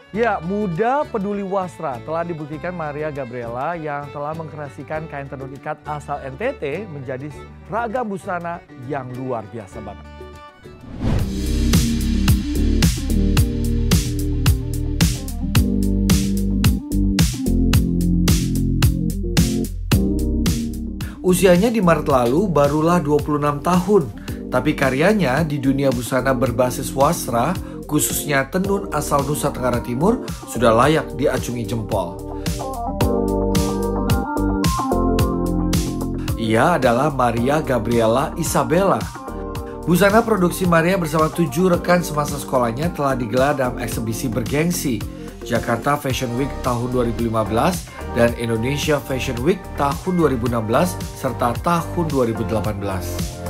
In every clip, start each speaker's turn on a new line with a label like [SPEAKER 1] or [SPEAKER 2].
[SPEAKER 1] Ya, muda peduli wasra telah dibuktikan Maria Gabriela yang telah mengkreasikan kain tenun ikat asal NTT menjadi ragam busana yang luar biasa banget. Usianya di Maret lalu barulah 26 tahun, tapi karyanya di dunia busana berbasis wasra, khususnya tenun asal Nusa Tenggara Timur, sudah layak diacungi jempol. Ia adalah Maria Gabriela Isabella. Busana produksi Maria bersama 7 rekan semasa sekolahnya telah digelar dalam eksebisi bergengsi Jakarta Fashion Week tahun 2015 dan Indonesia Fashion Week tahun 2016 serta tahun 2018.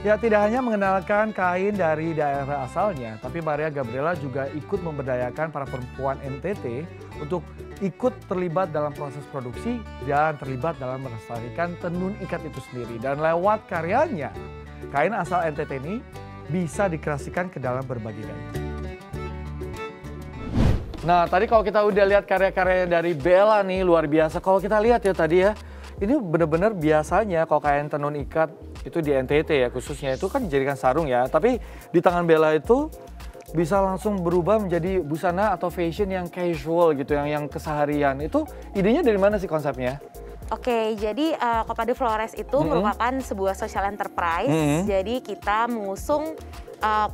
[SPEAKER 1] Ya, tidak hanya mengenalkan kain dari daerah asalnya, tapi Maria Gabriela juga ikut memberdayakan para perempuan NTT untuk ikut terlibat dalam proses produksi dan terlibat dalam melestarikan tenun ikat itu sendiri. Dan lewat karyanya, kain asal NTT ini bisa dikreasikan ke dalam berbagai gaya. Nah, tadi kalau kita udah lihat karya-karya dari Bella nih, luar biasa. Kalau kita lihat ya tadi ya, ini benar-benar biasanya kalau kain tenun ikat itu di NTT ya khususnya itu kan dijadikan sarung ya. Tapi di tangan Bella itu bisa langsung berubah menjadi busana atau fashion yang casual gitu, yang keseharian. Itu idenya dari mana sih konsepnya?
[SPEAKER 2] Oke, jadi Copa de Flores itu merupakan sebuah social enterprise. Jadi kita mengusung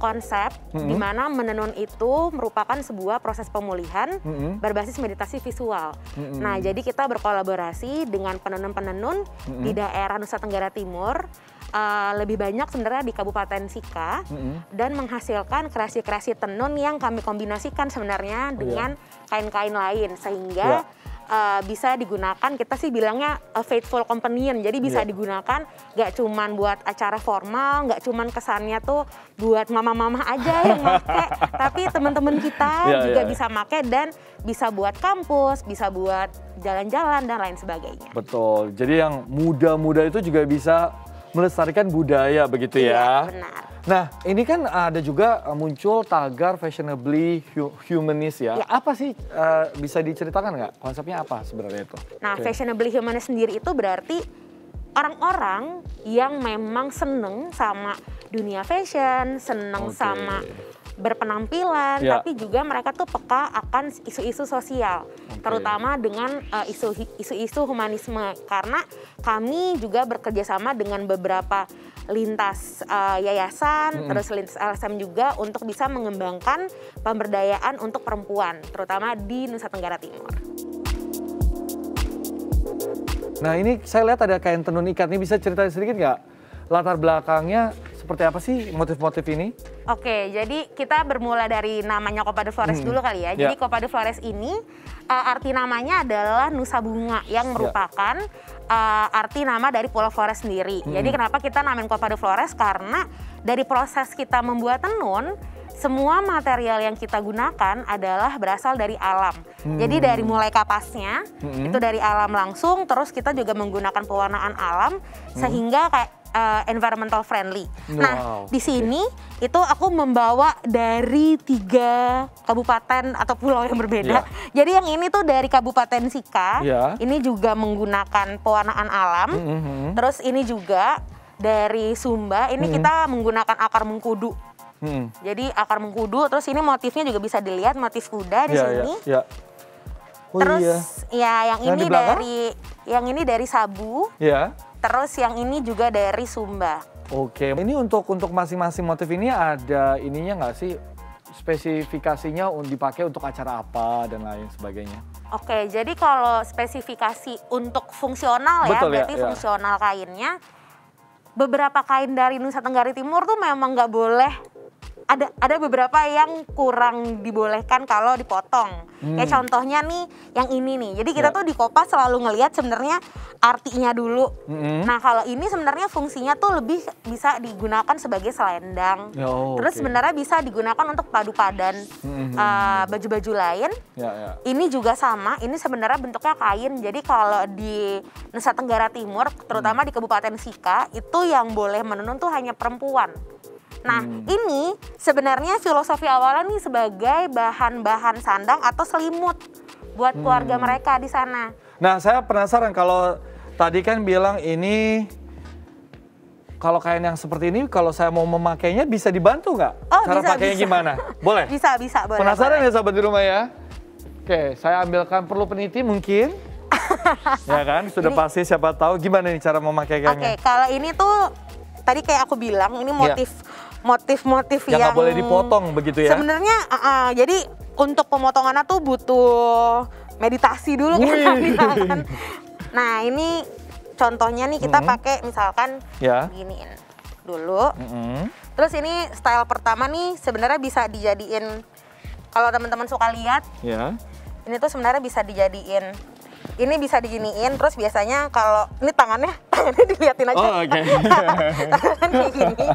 [SPEAKER 2] konsep di mana menenun itu merupakan sebuah proses pemulihan berbasis meditasi visual. Nah, jadi kita berkolaborasi dengan penenun-penenun di daerah Nusa Tenggara Timur, lebih banyak sebenarnya di Kabupaten Sika, dan menghasilkan kreasi-kreasi tenun yang kami kombinasikan sebenarnya dengan kain-kain lain sehingga bisa digunakan, kita sih bilangnya a faithful companion, jadi bisa digunakan gak cuman buat acara formal, gak cuman kesannya tuh buat mama-mama aja yang make, tapi teman-teman kita juga bisa make dan bisa buat kampus, bisa buat jalan-jalan dan lain sebagainya.
[SPEAKER 1] Betul, jadi yang muda-muda itu juga bisa melestarikan budaya begitu ya.
[SPEAKER 2] Iya, benar.
[SPEAKER 1] Nah, ini kan ada juga muncul tagar fashionably humanist ya. Apa sih, bisa diceritakan nggak konsepnya apa sebenarnya itu?
[SPEAKER 2] Nah, fashionably humanist sendiri itu berarti orang-orang yang memang seneng sama dunia fashion, seneng sama berpenampilan, tapi juga mereka tuh peka akan isu-isu sosial, terutama dengan isu-isu humanisme. Karena kami juga bekerja sama dengan beberapa lintas yayasan, terus lintas LSM juga untuk bisa mengembangkan pemberdayaan untuk perempuan, terutama di Nusa Tenggara Timur.
[SPEAKER 1] Nah, ini saya lihat ada kain tenun ikat nih, bisa ceritain sedikit nggak latar belakangnya seperti apa sih motif-motif ini?
[SPEAKER 2] Oke, jadi kita bermula dari namanya Copa de Flores dulu kali ya. Jadi Copa de Flores ini arti namanya adalah Nusa Bunga yang merupakan arti nama dari Pulau Flores sendiri. Jadi kenapa kita namain Copa de Flores? Karena dari proses kita membuat tenun, semua material yang kita gunakan adalah berasal dari alam. Jadi dari mulai kapasnya, itu dari alam langsung, terus kita juga menggunakan pewarnaan alam, sehingga kayak environmental friendly. Nah, di sini itu aku membawa dari 3 kabupaten atau pulau yang berbeda. Jadi yang ini tuh dari Kabupaten Sika, ini juga menggunakan pewarnaan alam. Terus ini juga dari Sumba, ini kita menggunakan akar mengkudu. Jadi akar mengkudu, terus ini motifnya juga bisa dilihat motif kuda di sini. Terus ya yang ini dari Sabu. Terus yang ini juga dari Sumba.
[SPEAKER 1] Oke, ini untuk masing-masing motif ini ada ininya nggak sih? Spesifikasinya dipakai untuk acara apa dan lain sebagainya?
[SPEAKER 2] Oke, jadi kalau spesifikasi untuk fungsional ya,
[SPEAKER 1] Betul,
[SPEAKER 2] berarti
[SPEAKER 1] ya.
[SPEAKER 2] fungsional kainnya, beberapa kain dari Nusa Tenggara Timur tuh memang nggak boleh, ada beberapa yang kurang dibolehkan kalau dipotong. Kayak contohnya nih, yang ini nih. Jadi kita tuh di Kopas selalu ngelihat sebenarnya artinya dulu. Nah kalau ini sebenarnya fungsinya tuh lebih bisa digunakan sebagai selendang. Terus sebenarnya bisa digunakan untuk padu padan baju-baju lain. Ini juga sama, ini sebenarnya bentuknya kain. Jadi kalau di Nusa Tenggara Timur, terutama di Kabupaten Sika, itu yang boleh menenun tuh hanya perempuan. Nah ini sebenarnya filosofi awalnya nih sebagai bahan-bahan sandang atau selimut buat keluarga mereka di sana.
[SPEAKER 1] Nah saya penasaran kalau tadi kan bilang ini kalau kain yang seperti ini kalau saya mau memakainya bisa dibantu nggak? Cara pakainya gimana? Boleh?
[SPEAKER 2] Bisa, boleh.
[SPEAKER 1] Penasaran ya sahabat di rumah ya? Oke, saya ambilkan perlu peniti mungkin. Ya kan, sudah pasti siapa tahu gimana nih cara memakainya.
[SPEAKER 2] Oke, kalau ini tuh tadi kayak aku bilang ini motif-motif yang
[SPEAKER 1] nggak boleh dipotong begitu ya?
[SPEAKER 2] Sebenarnya jadi untuk pemotongannya tuh butuh meditasi dulu kan. Nah ini contohnya nih kita pakai misalkan giniin dulu. Terus ini style pertama nih sebenarnya bisa dijadiin, kalau teman-teman suka lihat, ini tuh sebenarnya bisa dijadiin. Ini bisa diginiin, terus biasanya kalau ini tangannya dilihatin aja. Tangan kayak gini.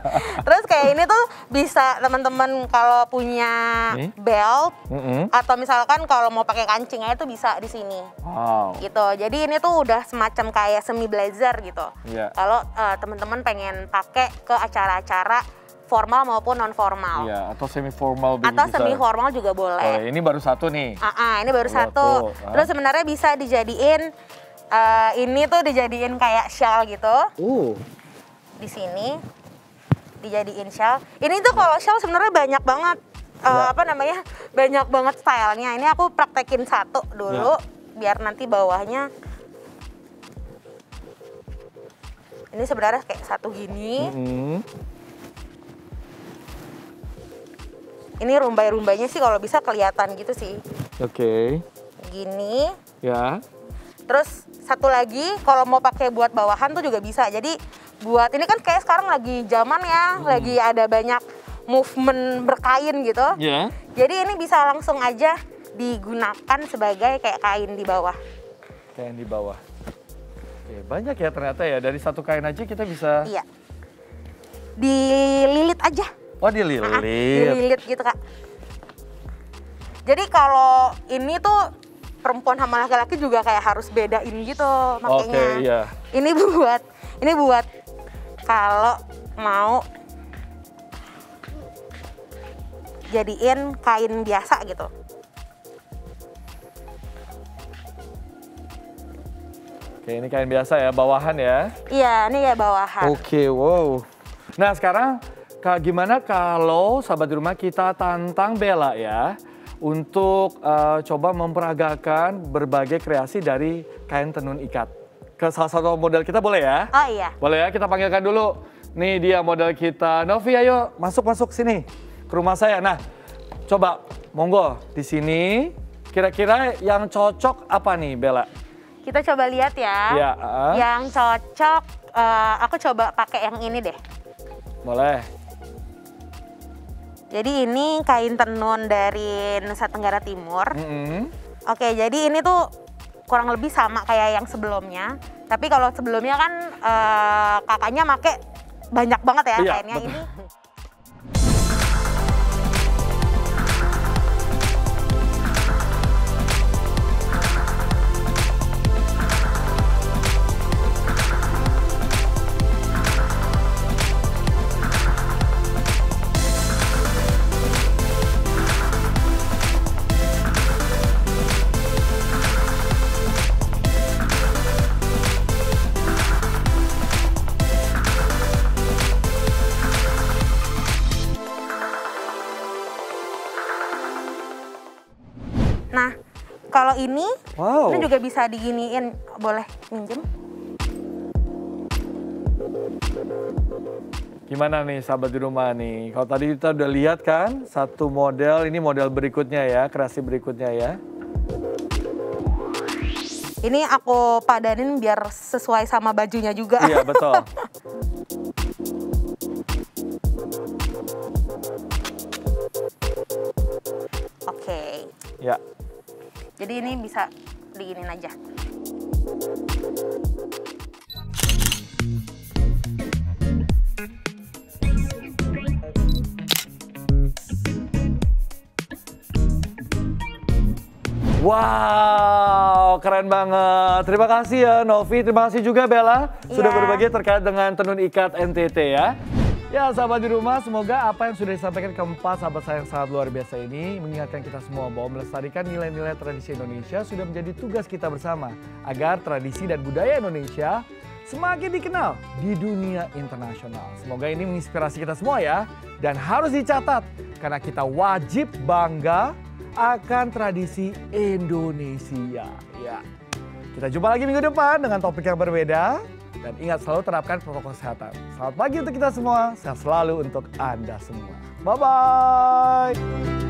[SPEAKER 2] Terus kayak ini tuh bisa teman-teman kalau punya belt atau misalkan kalau mau pakai kancingnya itu bisa di sini. Gitu. Jadi ini tuh udah semacam kayak semi blazer gitu. Kalau teman-teman pengen pakai ke acara-acara formal maupun non formal.
[SPEAKER 1] Iya, atau semi formal
[SPEAKER 2] atau semi formal juga boleh.
[SPEAKER 1] Ini baru satu nih.
[SPEAKER 2] Ini baru satu. Terus sebenarnya bisa dijadiin ini tuh dijadiin kayak shawl gitu. Di sini dijadiin shawl. Ini tuh kalau shawl sebenarnya banyak banget banyak banget stylenya. Ini aku praktekin satu dulu biar nanti bawahnya. Ini sebenarnya kayak satu gini. Ini rumbai-rumbainya sih kalau bisa kelihatan gitu sih. Gini. Terus satu lagi kalau mau pakai buat bawahan tuh juga bisa. Jadi buat ini kan kayak sekarang lagi zaman ya, lagi ada banyak movement berkain gitu. Jadi ini bisa langsung aja digunakan sebagai kayak kain di bawah.
[SPEAKER 1] Kain di bawah. Banyak ya ternyata ya, dari satu kain aja kita bisa.
[SPEAKER 2] Dililit aja.
[SPEAKER 1] Dililit.
[SPEAKER 2] Dililit gitu Kak. Jadi kalau ini tuh perempuan sama laki-laki juga kayak harus bedain gitu makanya. Ini buat kalau mau jadiin kain biasa gitu.
[SPEAKER 1] Ini kain biasa ya, bawahan ya?
[SPEAKER 2] Iya, ini kayak bawahan.
[SPEAKER 1] Wow. Nah sekarang gimana kalau sahabat di rumah kita tantang Bella ya untuk coba memperagakan berbagai kreasi dari kain tenun ikat. Ke salah satu model kita boleh ya? Boleh ya, kita panggilkan dulu. Nih dia model kita. Novi ayo masuk sini ke rumah saya. Nah coba monggo di sini kira-kira yang cocok apa nih Bella?
[SPEAKER 2] Kita coba lihat ya. Yang cocok aku coba pakai yang ini deh.
[SPEAKER 1] Boleh.
[SPEAKER 2] Jadi ini kain tenun dari Nusa Tenggara Timur. Oke, jadi ini tuh kurang lebih sama kayak yang sebelumnya. Tapi kalau sebelumnya kan kakaknya make banyak banget ya kainnya. Ini nah, kalau ini juga bisa diginiin, boleh minjem?
[SPEAKER 1] Gimana nih sahabat di rumah nih? Kalau tadi kita udah lihat kan satu model, ini model berikutnya ya, kreasi berikutnya ya.
[SPEAKER 2] Ini aku padanin biar sesuai sama bajunya juga.
[SPEAKER 1] Iya betul.
[SPEAKER 2] Oke.
[SPEAKER 1] Ya.
[SPEAKER 2] Jadi ini bisa diginin aja.
[SPEAKER 1] Wow, keren banget. Terima kasih ya Novi, terima kasih juga Bella sudah berbagi terkait dengan tenun ikat NTT ya. Ya sahabat di rumah, semoga apa yang sudah disampaikan keempat sahabat saya yang sangat luar biasa ini mengingatkan kita semua bahwa melestarikan nilai-nilai tradisi Indonesia sudah menjadi tugas kita bersama agar tradisi dan budaya Indonesia semakin dikenal di dunia internasional. Semoga ini menginspirasi kita semua ya, dan harus dicatat karena kita wajib bangga akan tradisi Indonesia. Ya. Kita jumpa lagi minggu depan dengan topik yang berbeda. Dan ingat selalu terapkan protokol kesehatan. Selamat pagi untuk kita semua, sehat selalu untuk Anda semua. Bye-bye.